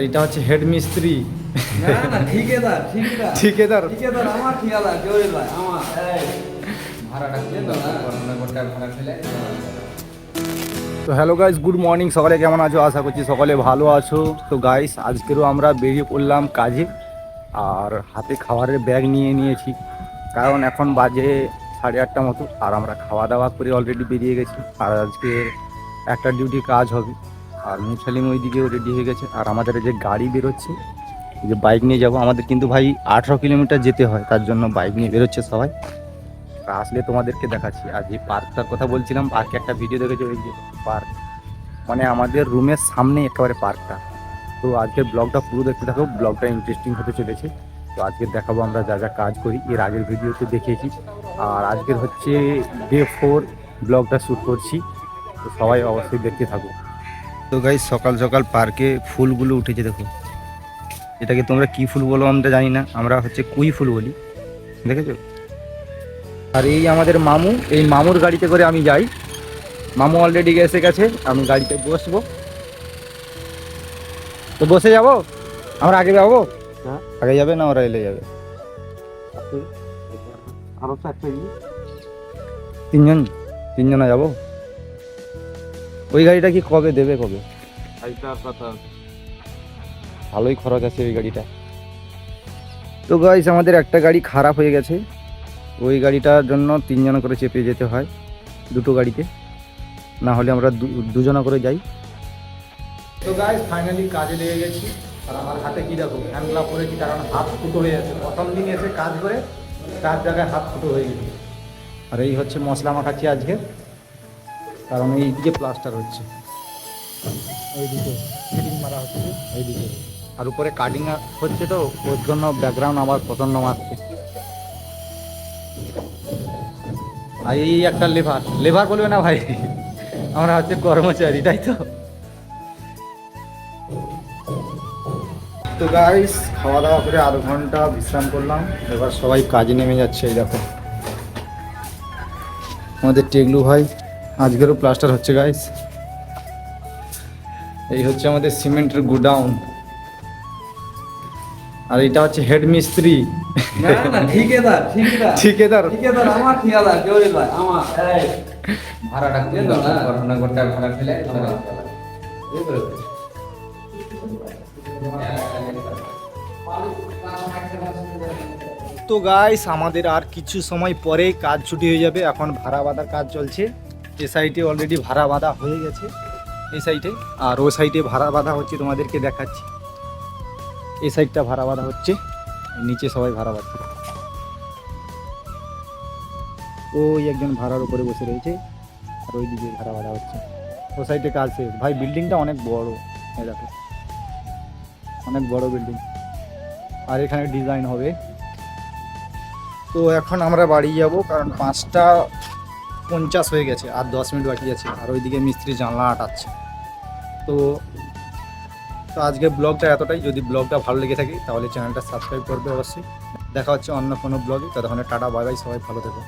এটা হচ্ছে হেড মিস্ত্রি। না না ঠিকাদার ঠিকাদার ঠিকাদার ঠিকাদার আমার ঠিকাদার জহির ভাই আমার ভাড়াটা দিয়ে দাও না গোটা ভাড়া ফেলে। তো হ্যালো গাইস, গুড মর্নিং। সকালে কেমন আছো? আশা করছি সকলে ভালো আছো। তো গাইস, আজকেরও আমরা বেরিয়ে পড়লাম কাজে, আর হাতে খাবারের ব্যাগ নিয়ে নিয়েছি, কারণ এখন বাজে 8:30 মতো, আর আমরা খাওয়া দাওয়া করে অলরেডি বেরিয়ে গেছি। আর আজকে একটা ডিউটি কাজ হবে, আর মুসালিম ওইদিকেও রেডি হয়ে গেছে। আর আমাদের যে গাড়ি বেরোচ্ছে, যে বাইক নিয়ে যাব, আমাদের কিন্তু ভাই 18 কিলোমিটার যেতে হয়, তার জন্য বাইক নিয়ে বেরোচ্ছে সবাই। আসলে তোমাদেরকে দেখাচ্ছি। আর যে পার্কটার কথা বলছিলাম, পার্কে একটা ভিডিও দেখেছি, ওই যে পার্ক মানে আমাদের রুমের সামনে একেবারে পার্কটা। তো আজকের ব্লগটা পুরো দেখতে থাকো, ব্লগটা ইন্টারেস্টিং হতে চলেছে। তো আজকে দেখাবো আমরা যা যা কাজ করি, এর আগের ভিডিওতে দেখিয়েছি। আর আজকের হচ্ছে ডে 4, ব্লগটা শ্যুট করছি, তো সবাই অবশ্যই দেখতে থাকো। তো গাইস, সকাল সকাল পার্কে ফুলগুলো উঠেছে, দেখো। এটাকে তোমরা কি ফুল বলো আমরা জানি না, আমরা হচ্ছে কুই ফুল বলি, দেখেছো? আর এই আমাদের মামু, এই মামুর গাড়িতে করে আমি যাই। মামু অলরেডি এসে গেছে, আমি গাড়িতে বসবো। তো বসে যাব, আমরা আগে যাবো। হ্যাঁ আগে যাবে না ওরা এলে যাবে? আরো চারটে তিনজনা যাবো। ওই গাড়িটা কি কবে দেবে, কবে? এইটার কথা ভালোই খরচ আছে ওই গাড়িটা। তো গাইস, আমাদের একটা গাড়ি খারাপ হয়ে গেছে, ওই গাড়িটার জন্য 3 জন করে চেপে যেতে হয় দুটো গাড়িতে, না হলে আমরা দুজনা করে যাই। তো গাইস, ফাইনালি কাজে লেগে গেছি। আর আমার হাতে কি দেখো, হ্যান্ড গ্লাভ পরেছি, কারণ হাত ফুটো হয়ে যাচ্ছে। প্রথম দিন এসে কাজ করে 4 জায়গায় হাত ফুটো হয়ে গেছে। আর এই হচ্ছে মশলা মাখাচ্ছি আজকে, কারণ এইদিকে প্লাস্টার হচ্ছে, এইদিকে ফিটিং মারা হচ্ছে এইদিকে, আর উপরে কাটিং হচ্ছে, তো ওর জন্য ব্যাকগ্রাউন্ড আমার পছন্দ মারছে। আর এই একটা লেবার বলবে না ভাই, আমরা হচ্ছে কর্মচারী, তাই তো। তো গাইস, খাওয়া দাওয়া করে আধ ঘন্টা বিশ্রাম করলাম, এবার সবাই কাজে নেমে যাচ্ছে। এই দেখো আমাদের টেগলু ভাই, আজকেরও প্লাস্টার হচ্ছে গাইস। এই হচ্ছে আমাদের সিমেন্টের গোডাউন, আর এটা হচ্ছে হেড মিস্ত্রি। না না ঠিকাদার ঠিকাদার ঠিকাদার ঠিকাদার আমার ঠিকাদার জহির ভাই আমার ভাড়াটা দিয়ে দাও না গোটা ভাড়া ফেলে। তো গাইস, আমাদের আর কিছু সময় পরে কাজ ছুটি হয়ে যাবে। এখন ভাড়া বাঁধার কাজ চলছে। এ সাইডে অলরেডি ভাড়া বাঁধা হয়ে গেছে, এই সাইডে। আর ও সাইডে ভাড়া বাঁধা হচ্ছে, তোমাদেরকে দেখাচ্ছি। এই সাইডটা ভাড়া বাঁধা হচ্ছে, নিচে সবাই ভাড়া বাঁধছে। ওই একজন ভাড়ার উপরে বসে রয়েছে, আর ওই দিকে ভাড়া বাঁধা হচ্ছে। ও সাইডে কাজ শেষ ভাই। বিল্ডিংটা অনেক বড়, এই দেখো, অনেক বড় বিল্ডিং। আর এখানে ডিজাইন হবে। তো এখন আমরা বাড়ি যাব, কারণ 5টা 50 হয়ে গেছে, আর 10 মিনিট বাকি আছে। আর ওইদিকে মিস্ত্রি জানলা আটাচ্ছে। তো আজকে ব্লগটা এতটাই। যদি ব্লগটা ভালো লেগে থাকে তাহলে চ্যানেলটা সাবস্ক্রাইব করবে অবশ্যই। দেখা হচ্ছে অন্য কোনো ব্লগে। ততক্ষণে টাটা, বাই বাই, সবাই ভালো থেকো।